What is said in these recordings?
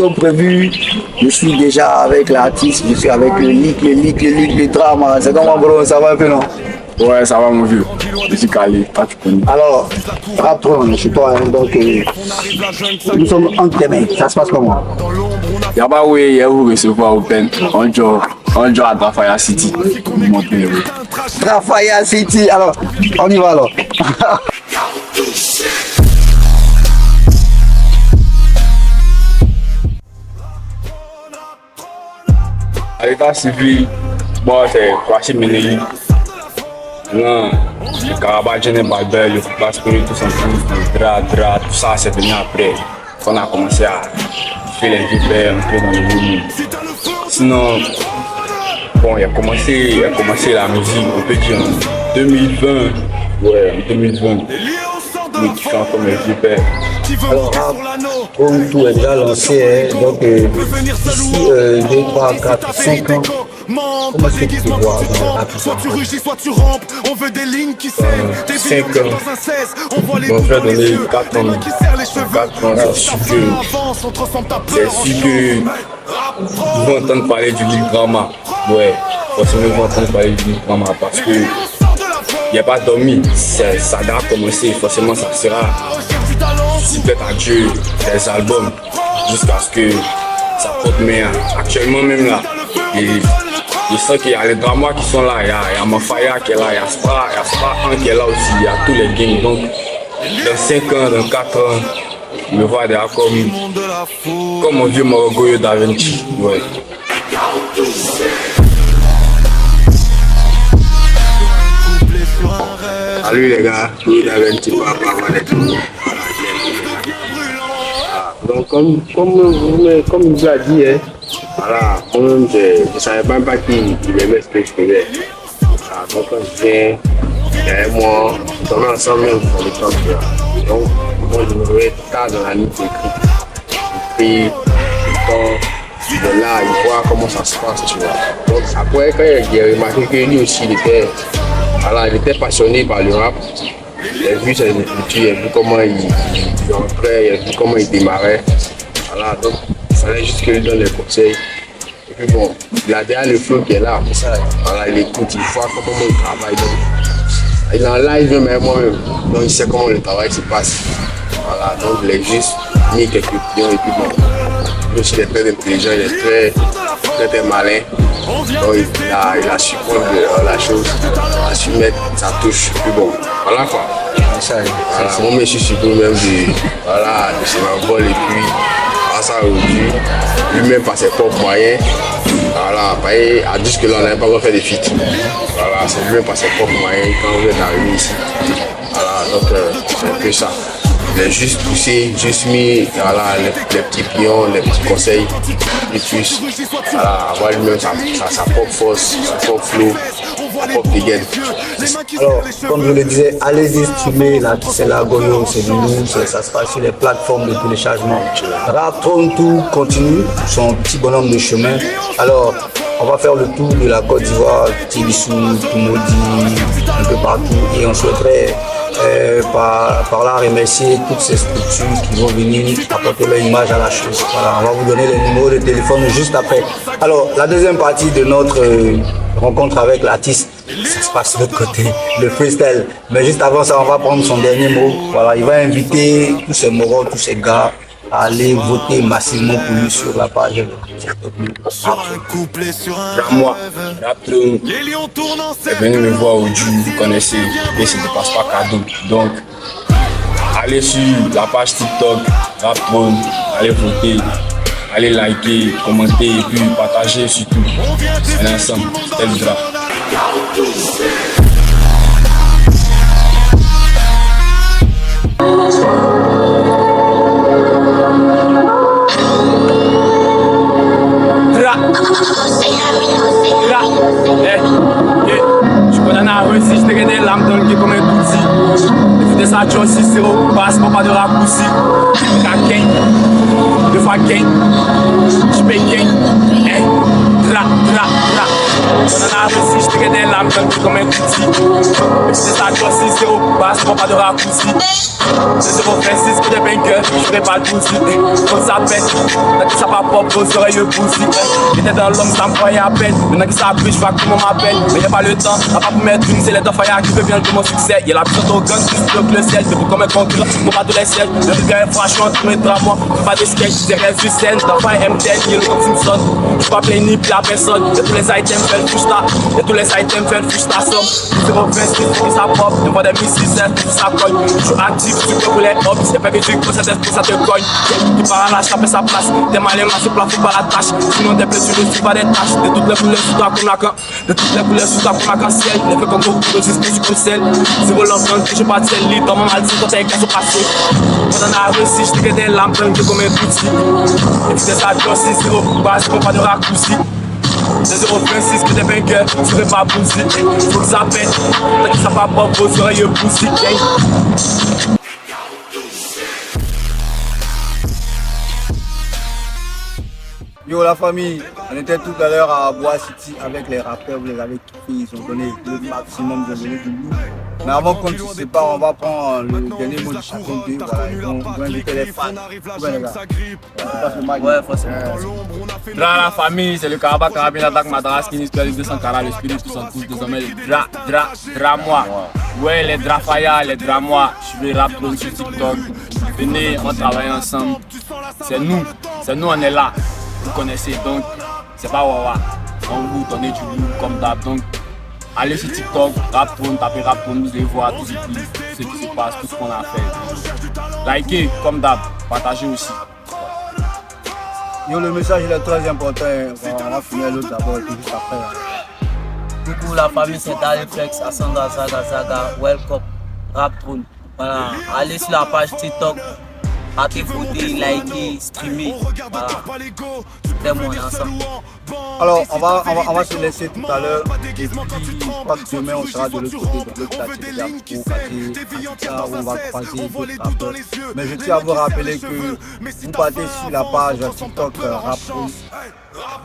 comme prévu, je suis déjà avec l'artiste, je suis avec le drama. C'est comment, bro? Ça va un peu, non? Ouais, ça va, mon vieux. Je suis calé, pas tu connais. Alors, Raptron, chez toi, hein, donc nous sommes entre tes mains. Ça se passe comment? Y'a pas oui, hier vous recevoir Open. On joue à Trafaya City. Trafaya City, alors, on y va alors. À l'état civil, bon, c'est Kwasi Menei. Non, le Carabadjane Balbel, le Basperi, tout ça, tout ça, c'est venu après. On a commencé à faire les vipères un peu dans le monde. Sinon, bon, il a commencé la musique, on peut dire en 2020. Ouais, en 2020. Oui, quand comme les vipères. Alors, comme tout est déjà lancé, hein, donc d'ici 2, 3, 4, 5 ans, comment est-ce que tu vois soit tu rugis, soit tu rampes, on veut des lignes qui saignent, des 5 ans. dans un 16, on voit les Bon, je vais donner 4 ans. qui serrent les cheveux, 4 ans, c'est sûr que ils vont entendre parler du livre drama. Ouais, forcément ils vont entendre parler du livre drama parce que il n'y a pas dormi, ça doit commencer, forcément ça sera, si peut à Dieu, des albums jusqu'à ce que ça porte meilleur. Actuellement même là, et je sens qu'il y a les dramas qui sont là, il y a Mafaya qui est là, il y a Spra qui est là aussi, il y a tous les gangs. Donc dans 5 ans, dans 4 ans, je me vois déjà comme mon vieux Morogoyo Da Vinci. Ouais. Salut les gars, il avait un petit peu à parler de tout. Donc comme il vous a dit, hein, voilà, moi-même je ne savais même pas qu'il aimait ce que je faisais. Voilà, donc quand je viens, derrière moi, on est ensemble même sur le temps. Donc moi je me réveille tard dans la nuit d'écrit. J'écris tout le temps, de là, il voit comment ça se passe, tu vois. Donc après quand j'ai remarqué que lui aussi il était passionné par le rap. Il a vu ses études, il a vu comment il rentrait, il a vu comment il démarrait. Voilà, donc il fallait juste qu'il lui donne des conseils. Et puis bon, il a déjà le flow qui est là. Voilà, il écoute, il voit comment il travaille. Donc, il est en live même avec moi-même. Donc il sait comment le travail se passe. Voilà, donc il a juste mis quelques pions et puis bon. Lui aussi il est très intelligent, il est très malin. Donc il a su prendre la chose, il a su mettre sa touche. Puis bon, voilà quoi. Voilà, moi je suis surpris même de ses envols et puis ça aujourd'hui, lui-même par ses propres moyens. Voilà, à dire que là on n'avait pas encore fait de feat. Voilà, c'est lui-même par ses propres moyens quand vous êtes arrivé ici. Voilà, donc c'est un peu ça. Il a juste poussé, juste mis voilà, les petits pions, les petits conseils, et puis voilà, avoir lui-même sa propre force, son propre flow, sa propre dégaine. Alors, comme je le disais, allez-y streamer, c'est la Goyo, c'est du nous, ça se passe sur les plateformes de téléchargement. Raptron tout continue, son petit bonhomme de chemin. Alors, on va faire le tour de la Côte d'Ivoire, Tibissou, Toumoudi, un peu partout, et on souhaiterait par là remercier toutes ces structures qui vont venir apporter leur image à la chose. Voilà, on va vous donner les numéros de téléphone juste après. Alors, la deuxième partie de notre rencontre avec l'artiste, ça se passe de l'autre côté, le freestyle. Mais juste avant ça, on va prendre son dernier mot. Voilà, il va inviter tous ces morons, tous ces gars à aller voter massivement pour lui sur la page TikTok. Moi, Raptron est venu me voir au Dieu, vous connaissez, et ça ne passe pas cadeau. Donc, allez sur la page TikTok, Raptron, allez voter, allez liker, commenter et puis partager surtout. On est ensemble, c'était le drap. Je connais la rue, si je te regarde des lames dans le gué comme un touti. Et puis ça, tu as 6-0, passement pas de raccourci. T'as gain, 2 fois gain, je paye gain. Dra. On a réussi, je des lames, comme un coutil. Et puis c'est ça, tu aussi, 0 basse, pas de raccourci. C'est 0,26 que des vainqueurs, je ferai pas le poussi. Comme ça pète, t'as que ça va pop aux oreilles poussi. J'étais dans l'homme, ça me croyait à peine. Maintenant que ça brille, je vois comment on m'appelle. Mais y'a pas le temps, t'as pas pour mettre une, c'est les deux faillards qui veut bien que mon succès. Y'a la puissance au gun, qui se bloque le ciel. C'est pour comme un concurrent, pour pas tous les sièges. Le regard est franchement, tout mes drames, pas de sketch, des rêves sur scène. T'as pas un M10, y'a le comme Simpson. J'suis pas plein ni la personne. Y'a tous les items, fait le fusta. Y'a tous les items, fait le fusta somme. 0,26, pour ça pop. Y'a pas des missiles, tout ça cogne. J'suis actif, tu peux rouler hop. C'est pas que tu peux, ça te cogne. Qui part à la chape et sa place. T'es mal aimé, c'est plat, faut pas la tâche. Sinon t'es blessé, tu ne suis pas des tâches. De toutes les couleurs sous toi comme la can. De toutes les couleurs sous toi comme la can-ciel. Les faits comme beaucoup de disques, je comme celle. 0 l'enfant, je pas de celle lit. Dans mon mal, si toi t'es casse au passé. Quand on a réussi, je t'ai des lampes, comme un petit. Et puis c'est ça, tu aussi, 0 basse, pas de raccourci. C'est 0,26 que des vainqueurs, tu serais pas poussé. Faut que ça pète, t'as que ça va pas vos oreilles poussées. Yo la famille, on était tout à l'heure à Bois City avec les rappeurs, vous les avez kiffés, ils ont donné le maximum, ils ont donné du lourd. Mais avant qu'on ne se sépare, on va prendre le dernier mot du chacun d'eux, voilà, ils vont inviter les fans. Ouais les gars, Ouais, forcément. Dans la famille, c'est le Karabakh, Karabin, l'attaque Madras, qui est l'histoire de 200 carats, le spirit, tout s'en touche, désormais les dramois. Ouais, les drafaya, les dramois, je vais rap sur TikTok. Venez, on travaille ensemble. C'est nous, on est là. Vous connaissez donc, c'est pas Wawa. On vous donne du lourd comme d'hab. Donc, allez sur TikTok, Raptown, tapez Raptown, vous allez voir tout ce qui se passe, tout ce qu'on a fait. Likez comme d'hab, partagez aussi. Yo, le message il est très important, on va finir l'autre d'abord et puis juste après. Coucou la famille, c'est Daliflex, Asanda Zaga, welcome, Raptown. Voilà, allez sur la page TikTok. Fouti, likez, streamer, voilà, c'est mon ensemble. Alors on va se laisser tout à l'heure et puis je crois que demain on sera de l'autre côté, de l'autre quartier où on va croiser d'autres rappeurs. Mais je tiens à vous rappeler que vous partez sur la page TikTok Raptown,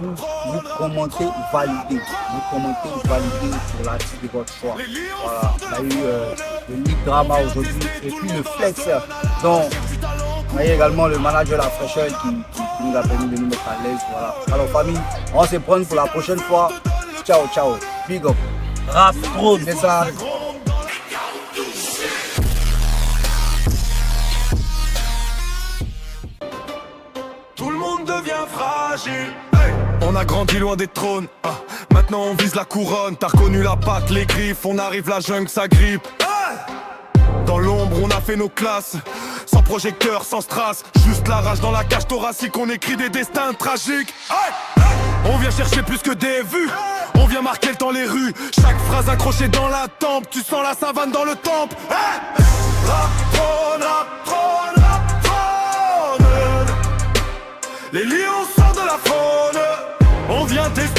vous commentez validé, pour l'artiste de votre choix. Voilà, on a eu le League Drama aujourd'hui et puis le Flex. Donc on a également le manager La Fraîcheur qui nous a permis de nous mettre à l'aise. Voilà. Alors famille, on va se prendre pour la prochaine fois. Ciao, ciao. Big up. Raptown. C'est ça. Tout le monde devient fragile. On a grandi loin des trônes. Maintenant on vise la couronne. T'as reconnu la patte, les griffes. On arrive, la jungle, ça grippe. Dans l'ombre, on a fait nos classes. Sans projecteur, sans strass. Juste la rage dans la cage thoracique. On écrit des destins tragiques. On vient chercher plus que des vues. On vient marquer le temps les rues. Chaque phrase accrochée dans la tempe. Tu sens la savane dans le temple. Raptown, Raptown, Raptown. Les lions sortent de la faune. On vient tester